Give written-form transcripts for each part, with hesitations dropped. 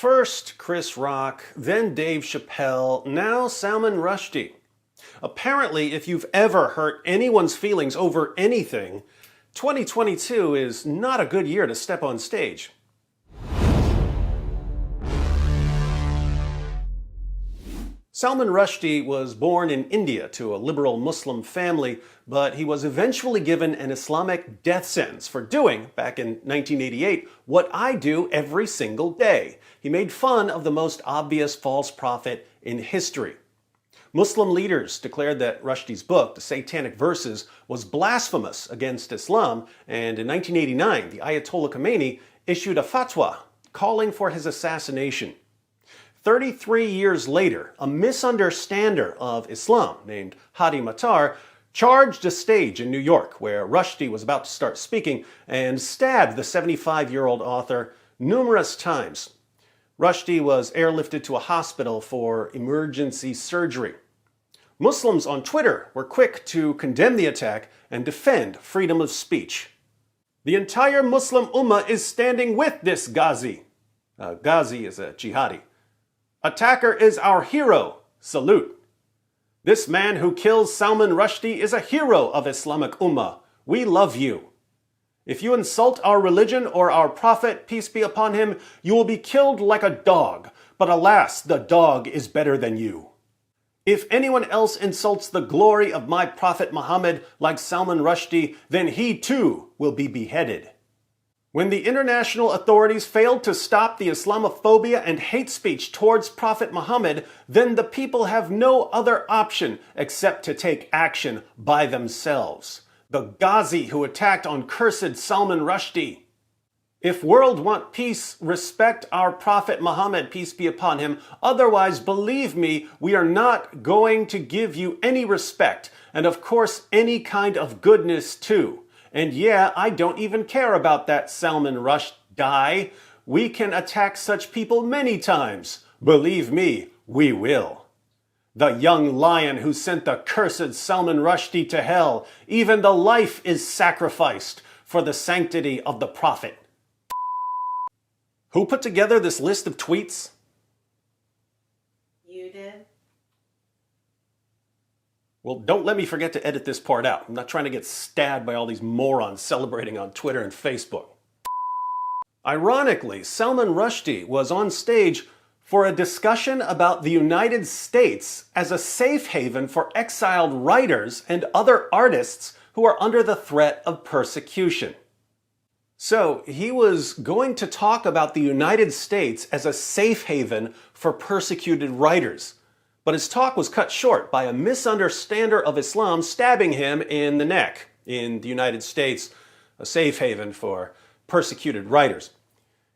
First Chris Rock, then Dave Chappelle, now Salman Rushdie. Apparently, if you've ever hurt anyone's feelings over anything, 2022 is not a good year to step on stage. Salman Rushdie was born in India to a liberal Muslim family, but he was eventually given an Islamic death sentence for doing, back in 1988, what I do every single day. He made fun of the most obvious false prophet in history. Muslim leaders declared that Rushdie's book, the Satanic Verses, was blasphemous against Islam, and in 1989, the Ayatollah Khomeini issued a fatwa calling for his assassination. 33 years later, a misunderstander of Islam named Hadi Matar charged a stage in New York where Rushdie was about to start speaking and stabbed the 75-year-old author numerous times. Rushdie was airlifted to a hospital for emergency surgery. Muslims on Twitter were quick to condemn the attack and defend freedom of speech. The entire Muslim Ummah is standing with this Ghazi. Ghazi is a jihadi. Attacker is our hero. Salute. This man who kills Salman Rushdie is a hero of Islamic Ummah. We love you. If you insult our religion or our prophet, peace be upon him, you will be killed like a dog. But alas, the dog is better than you. If anyone else insults the glory of my prophet Muhammad like Salman Rushdie, then he too will be beheaded. When the international authorities failed to stop the Islamophobia and hate speech towards Prophet Muhammad, then the people have no other option except to take action by themselves. The Ghazi who attacked on cursed Salman Rushdie. If world want peace, respect our Prophet Muhammad, peace be upon him. Otherwise, believe me, we are not going to give you any respect, and of course, any kind of goodness too. And yeah, I don't even care about that Salman Rushdie. We can attack such people many times. Believe me, we will. The young lion who sent the cursed Salman Rushdie to hell, even the life is sacrificed for the sanctity of the Prophet. Who put together this list of tweets? You did? Well, don't let me forget to edit this part out. I'm not trying to get stabbed by all these morons celebrating on Twitter and Facebook. Ironically, Salman Rushdie was on stage for a discussion about the United States as a safe haven for exiled writers and other artists who are under the threat of persecution. So he was going to talk about the United States as a safe haven for persecuted writers. But his talk was cut short by a misunderstander of Islam stabbing him in the neck. In the United States, a safe haven for persecuted writers.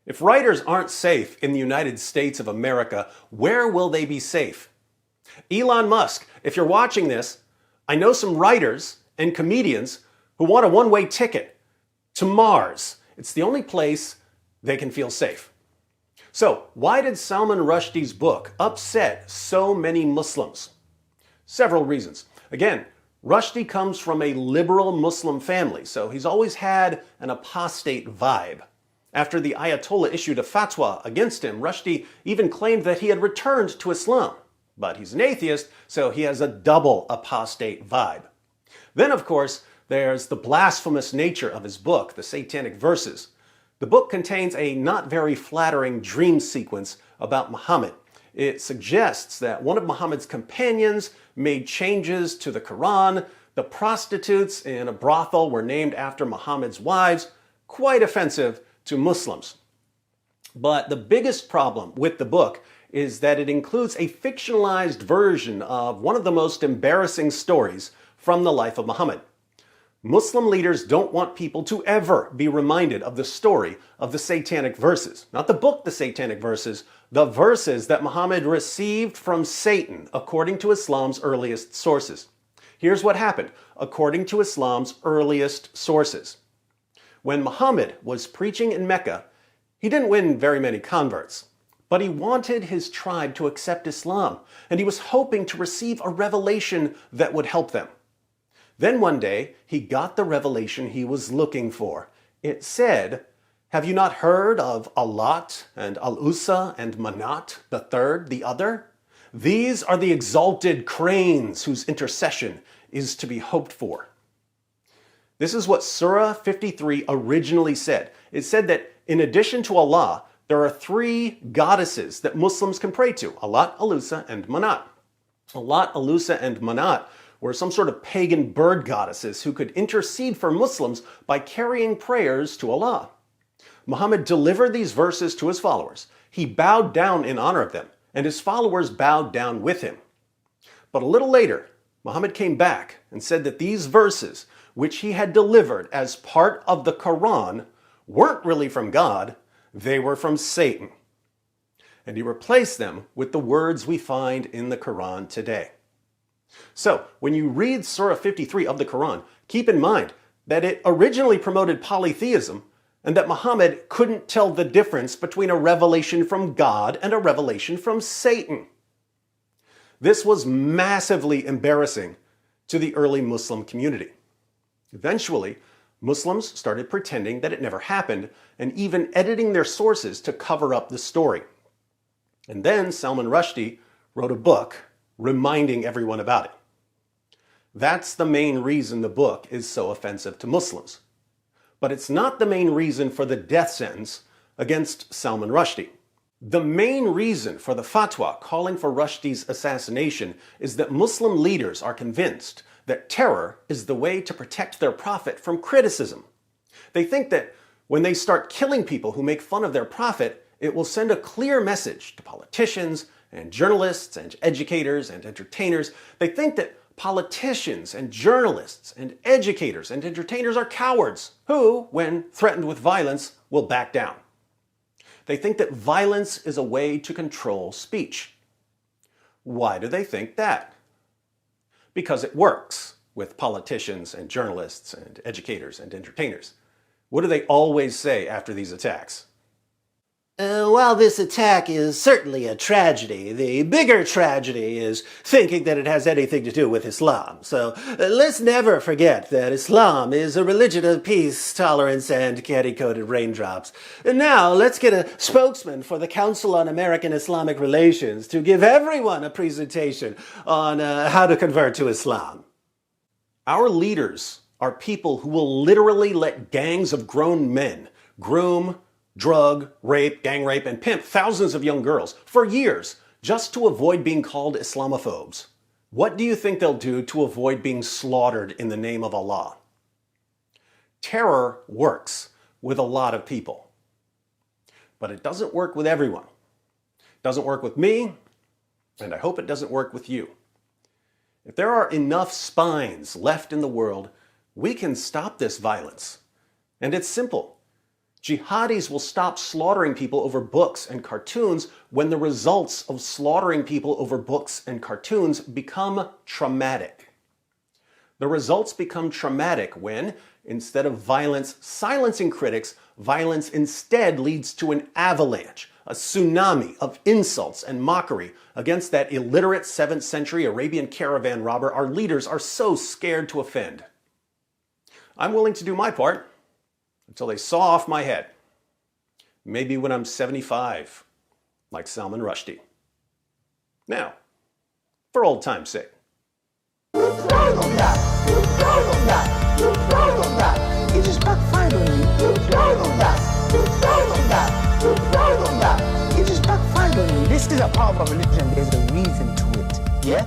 If writers aren't safe in the United States of America, where will they be safe? Elon Musk, if you're watching this, I know some writers and comedians who want a one-way ticket to Mars. It's the only place they can feel safe. So, why did Salman Rushdie's book upset so many Muslims? Several reasons. Again, Rushdie comes from a liberal Muslim family, so he's always had an apostate vibe. After the Ayatollah issued a fatwa against him, Rushdie even claimed that he had returned to Islam. But he's an atheist, so he has a double apostate vibe. Then, of course, there's the blasphemous nature of his book, the Satanic Verses. The book contains a not very flattering dream sequence about Muhammad. It suggests that one of Muhammad's companions made changes to the Quran. The prostitutes in a brothel were named after Muhammad's wives. Quite offensive to Muslims. But the biggest problem with the book is that it includes a fictionalized version of one of the most embarrassing stories from the life of Muhammad. Muslim leaders don't want people to ever be reminded of the story of the Satanic Verses. Not the book, the Satanic Verses, the verses that Muhammad received from Satan, according to Islam's earliest sources. Here's what happened, according to Islam's earliest sources. When Muhammad was preaching in Mecca, he didn't win very many converts, but he wanted his tribe to accept Islam, and he was hoping to receive a revelation that would help them. Then one day, he got the revelation he was looking for. It said, Have you not heard of Allat and Al-Ussa and Manat, the third, the other? These are the exalted cranes whose intercession is to be hoped for. This is what Surah 53 originally said. It said that in addition to Allah, there are three goddesses that Muslims can pray to: Allat, Al-Ussa, and Manat. Allat, Al-Ussa, and Manat were some sort of pagan bird goddesses who could intercede for Muslims by carrying prayers to Allah. Muhammad delivered these verses to his followers. He bowed down in honor of them, and his followers bowed down with him. But a little later, Muhammad came back and said that these verses, which he had delivered as part of the Quran, weren't really from God, they were from Satan. And he replaced them with the words we find in the Quran today. So, when you read Surah 53 of the Quran, keep in mind that it originally promoted polytheism and that Muhammad couldn't tell the difference between a revelation from God and a revelation from Satan. This was massively embarrassing to the early Muslim community. Eventually, Muslims started pretending that it never happened and even editing their sources to cover up the story. And then Salman Rushdie wrote a book reminding everyone about it. That's the main reason the book is so offensive to Muslims. But it's not the main reason for the death sentence against Salman Rushdie. The main reason for the fatwa calling for Rushdie's assassination is that Muslim leaders are convinced that terror is the way to protect their prophet from criticism. They think that when they start killing people who make fun of their prophet, it will send a clear message to politicians and journalists and educators and entertainers. They think that politicians and journalists and educators and entertainers are cowards who, when threatened with violence, will back down. They think that violence is a way to control speech. Why do they think that? Because it works with politicians and journalists and educators and entertainers. What do they always say after these attacks? While this attack is certainly a tragedy, the bigger tragedy is thinking that it has anything to do with Islam. So let's never forget that Islam is a religion of peace, tolerance, and candy-coated raindrops. And now let's get a spokesman for the Council on American Islamic Relations to give everyone a presentation on how to convert to Islam. Our leaders are people who will literally let gangs of grown men groom, drug, rape, gang rape, and pimp thousands of young girls for years just to avoid being called Islamophobes. What do you think they'll do to avoid being slaughtered in the name of Allah? Terror works with a lot of people, but it doesn't work with everyone. It doesn't work with me, and I hope it doesn't work with you. If there are enough spines left in the world, we can stop this violence. And it's simple. Jihadis will stop slaughtering people over books and cartoons when the results of slaughtering people over books and cartoons become traumatic. The results become traumatic when, instead of violence silencing critics, violence instead leads to an avalanche, a tsunami of insults and mockery against that illiterate 7th century Arabian caravan robber our leaders are so scared to offend. I'm willing to do my part until they saw off my head. Maybe when I'm 75, like Salman Rushdie. Now, for old time's sake. It just backfired on me. It just backfired on me. This is a part of a religion. There's a reason to it. Yeah?